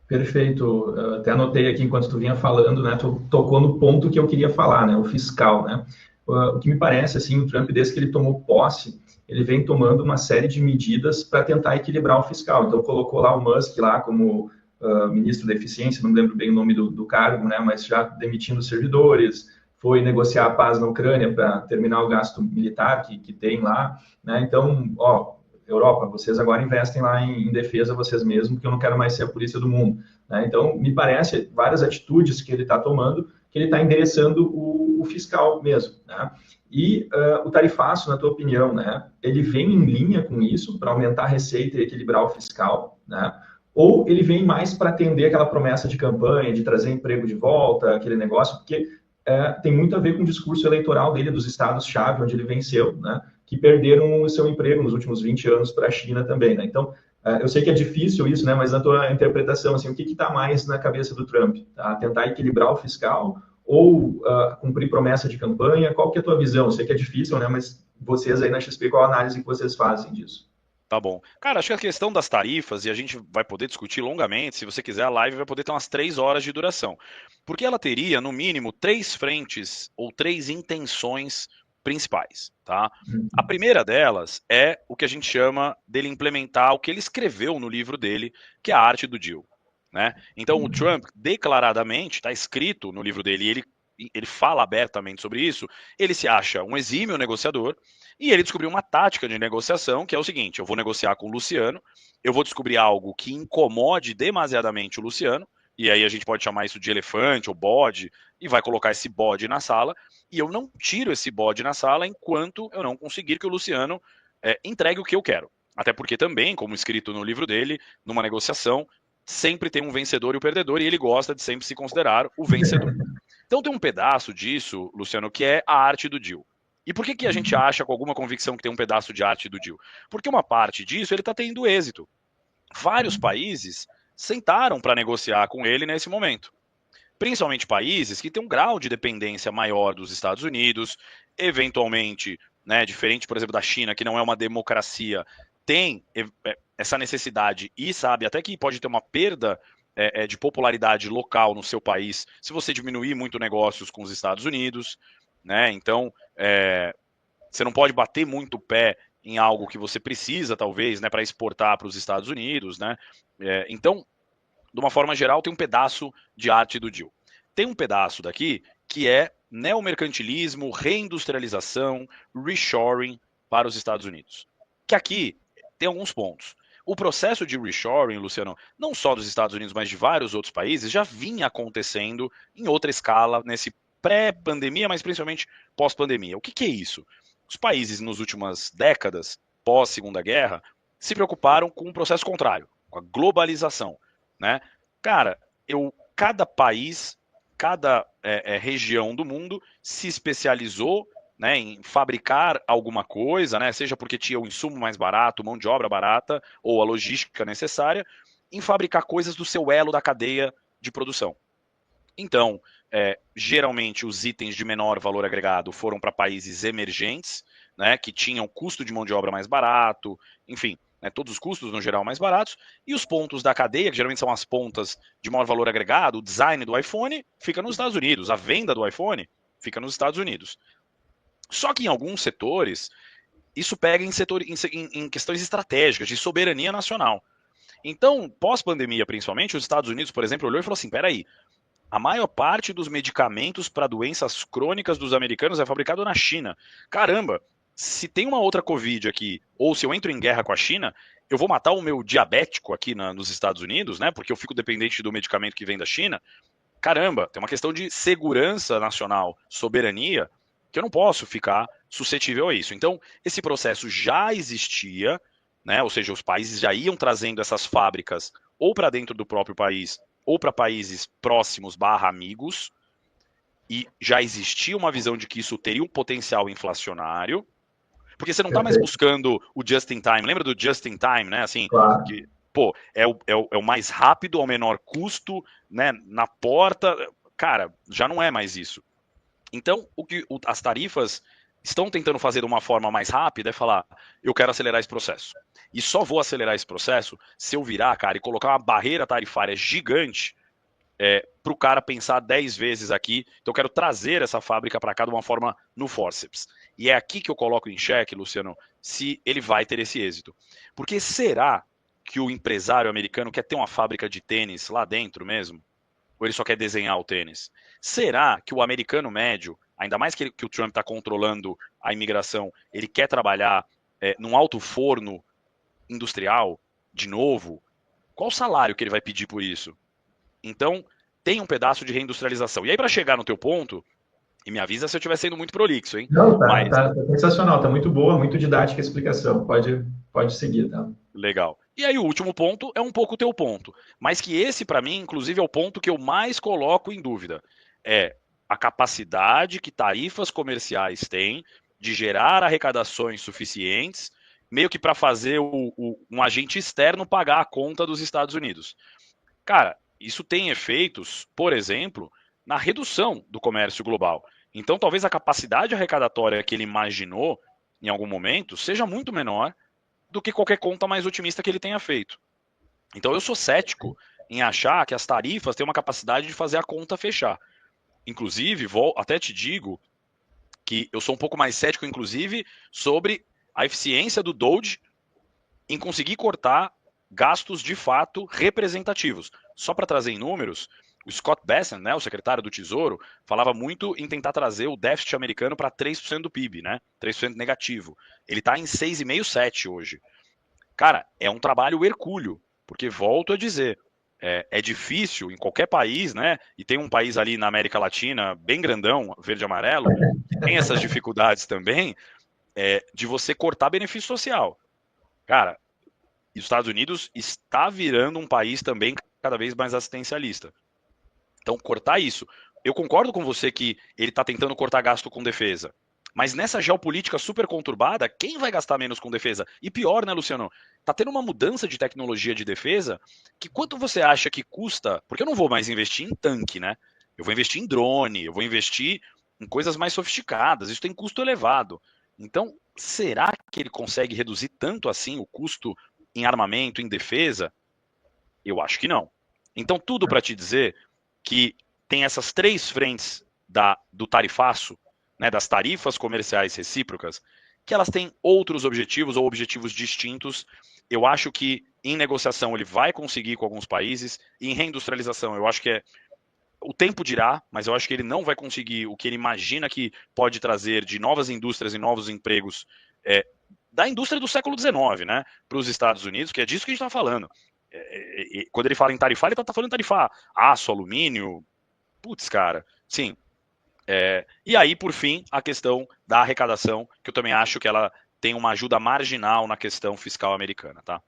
Perfeito. Eu até anotei aqui enquanto tu vinha falando, né? Tu tocou no ponto que eu queria falar, né? O fiscal, né? O que me parece, assim, o Trump, desde que ele tomou posse, ele vem tomando uma série de medidas para tentar equilibrar o fiscal. Então, colocou lá o Musk lá como ministro da Eficiência, não me lembro bem o nome do cargo, né? Mas já demitindo servidores, foi negociar a paz na Ucrânia para terminar o gasto militar que tem lá, né? Então, ó, Europa, vocês agora investem lá em defesa vocês mesmos, porque eu não quero mais ser a polícia do mundo. Né? Então, me parece várias atitudes que ele está tomando, que ele está endereçando o fiscal mesmo. Né? E o tarifaço, na tua opinião, né, ele vem em linha com isso, para aumentar a receita e equilibrar o fiscal, né? Ou ele vem mais para atender aquela promessa de campanha, de trazer emprego de volta, aquele negócio, porque tem muito a ver com o discurso eleitoral dele dos estados-chave, onde ele venceu, né? Que perderam o seu emprego nos últimos 20 anos para a China também, né? Então, eu sei que é difícil isso, né? Mas na tua interpretação, assim, o que está mais na cabeça do Trump? Tá? Tentar equilibrar o fiscal ou cumprir promessa de campanha? Qual que é a tua visão? Eu sei que é difícil, né? Mas vocês aí na XP, qual a análise que vocês fazem disso? Tá bom. Cara, acho que a questão das tarifas, e a gente vai poder discutir longamente, se você quiser, a live vai poder ter umas 3 horas de duração. Porque ela teria, no mínimo, três frentes ou três intenções principais, tá? A primeira delas é o que a gente chama dele implementar o que ele escreveu no livro dele, que é a arte do deal, né? Então, o Trump, declaradamente, está escrito no livro dele, e ele fala abertamente sobre isso, ele se acha um exímio negociador, e ele descobriu uma tática de negociação, que é o seguinte: eu vou negociar com o Luciano, eu vou descobrir algo que incomode demasiadamente o Luciano, e aí a gente pode chamar isso de elefante ou bode, e vai colocar esse bode na sala, e eu não tiro esse bode na sala enquanto eu não conseguir que o Luciano entregue o que eu quero. Até porque também, como escrito no livro dele, numa negociação, sempre tem um vencedor e um perdedor, e ele gosta de sempre se considerar o vencedor. Então tem um pedaço disso, Luciano, que é a arte do deal. E por que, que a gente acha com alguma convicção que tem um pedaço de arte do deal? Porque uma parte disso ele está tendo êxito. Vários países sentaram para negociar com ele nesse momento. Principalmente países que têm um grau de dependência maior dos Estados Unidos, eventualmente, né, diferente, por exemplo, da China, que não é uma democracia, tem essa necessidade e sabe até que pode ter uma perda de popularidade local no seu país se você diminuir muito negócios com os Estados Unidos, né? Então, você não pode bater muito o pé em algo que você precisa, talvez, né, para exportar para os Estados Unidos, né? Então, de uma forma geral, tem um pedaço de arte do deal. Tem um pedaço daqui que é neomercantilismo, reindustrialização, reshoring para os Estados Unidos. Que aqui tem alguns pontos. O processo de reshoring, Luciano, não só dos Estados Unidos, mas de vários outros países, já vinha acontecendo em outra escala, nesse pré-pandemia, mas principalmente pós-pandemia. O que é isso? Os países, nas últimas décadas, pós-Segunda Guerra, se preocuparam com um processo contrário, com a globalização, né? Cara, cada país, cada região do mundo se especializou, né, em fabricar alguma coisa, né, seja porque tinha o insumo mais barato, mão de obra barata ou a logística necessária, em fabricar coisas do seu elo da cadeia de produção. Então, geralmente os itens de menor valor agregado foram para países emergentes, né, que tinham custo de mão de obra mais barato, enfim, né, todos os custos no geral mais baratos, e os pontos da cadeia, que geralmente são as pontas de maior valor agregado, o design do iPhone fica nos Estados Unidos, a venda do iPhone fica nos Estados Unidos. Só que em alguns setores, isso pega em questões estratégicas, de soberania nacional. Então, pós-pandemia, principalmente, os Estados Unidos, por exemplo, olhou e falou assim: peraí, a maior parte dos medicamentos para doenças crônicas dos americanos é fabricado na China. Caramba, se tem uma outra Covid aqui, ou se eu entro em guerra com a China, eu vou matar o meu diabético aqui nos Estados Unidos, né? Porque eu fico dependente do medicamento que vem da China. Caramba, tem uma questão de segurança nacional, soberania, que eu não posso ficar suscetível a isso. Então, esse processo já existia, né? Ou seja, os países já iam trazendo essas fábricas ou para dentro do próprio país ou para países próximos barra amigos, e já existia uma visão de que isso teria um potencial inflacionário, porque você não está mais Perfeito. buscando o just in time. Lembra do just in time, né? Assim, Claro. que, pô, é o mais rápido, ao menor custo, né? Na porta. Cara, já não é mais isso. Então, as tarifas estão tentando fazer de uma forma mais rápida é falar, eu quero acelerar esse processo. E só vou acelerar esse processo se eu virar, cara, e colocar uma barreira tarifária gigante para o cara pensar 10 vezes aqui. Então eu quero trazer essa fábrica para cá de uma forma no forceps. E é aqui que eu coloco em xeque, Luciano, se ele vai ter esse êxito. Porque será que o empresário americano quer ter uma fábrica de tênis lá dentro mesmo? Ou ele só quer desenhar o tênis? Será que o americano médio, ainda mais que o Trump está controlando a imigração, ele quer trabalhar num alto forno industrial, de novo? Qual o salário que ele vai pedir por isso? Então, tem um pedaço de reindustrialização. E aí, para chegar no teu ponto, e me avisa se eu estiver sendo muito prolixo, hein? Não, Mas, tá sensacional, tá muito boa, muito didática a explicação. Pode seguir, tá? legal. E aí, o último ponto é um pouco o teu ponto. Mas que esse, para mim, inclusive, é o ponto que eu mais coloco em dúvida. É a capacidade que tarifas comerciais têm de gerar arrecadações suficientes, meio que para fazer um agente externo pagar a conta dos Estados Unidos. Cara, isso tem efeitos, por exemplo, na redução do comércio global. Então, talvez a capacidade arrecadatória que ele imaginou em algum momento seja muito menor do que qualquer conta mais otimista que ele tenha feito. Então, eu sou cético em achar que as tarifas têm uma capacidade de fazer a conta fechar. Inclusive, até te digo que eu sou um pouco mais cético, inclusive, sobre a eficiência do Doge em conseguir cortar gastos de fato representativos. Só para trazer em números, o Scott Bessent, né, o secretário do Tesouro, falava muito em tentar trazer o déficit americano para 3% do PIB, né? 3% negativo. Ele está em 6,5%, 7% hoje. Cara, é um trabalho hercúleo, porque volto a dizer, é difícil em qualquer país, né? E tem um país ali na América Latina, bem grandão, verde e amarelo, que tem essas dificuldades também, de você cortar benefício social. Cara, e os Estados Unidos está virando um país também cada vez mais assistencialista. Então, cortar isso. Eu concordo com você que ele está tentando cortar gasto com defesa. Mas nessa geopolítica super conturbada, quem vai gastar menos com defesa? E pior, né, Luciano? Tá tendo uma mudança de tecnologia de defesa que quanto você acha que custa? Porque eu não vou mais investir em tanque, né? Eu vou investir em drone, eu vou investir em coisas mais sofisticadas. Isso tem custo elevado. Então, será que ele consegue reduzir tanto assim o custo em armamento, em defesa? Eu acho que não. Então, tudo para te dizer que tem essas três frentes do tarifaço, né, das tarifas comerciais recíprocas, que elas têm outros objetivos ou objetivos distintos. Eu acho que em negociação ele vai conseguir com alguns países, e em reindustrialização eu acho que o tempo dirá, mas eu acho que ele não vai conseguir o que ele imagina que pode trazer de novas indústrias e novos empregos da indústria do século XIX, né, para os Estados Unidos, que é disso que a gente está falando. Quando ele fala em tarifar, ele está falando em tarifar aço, alumínio, putz, cara, sim. E aí, por fim, a questão da arrecadação, que eu também acho que ela tem uma ajuda marginal na questão fiscal americana, tá?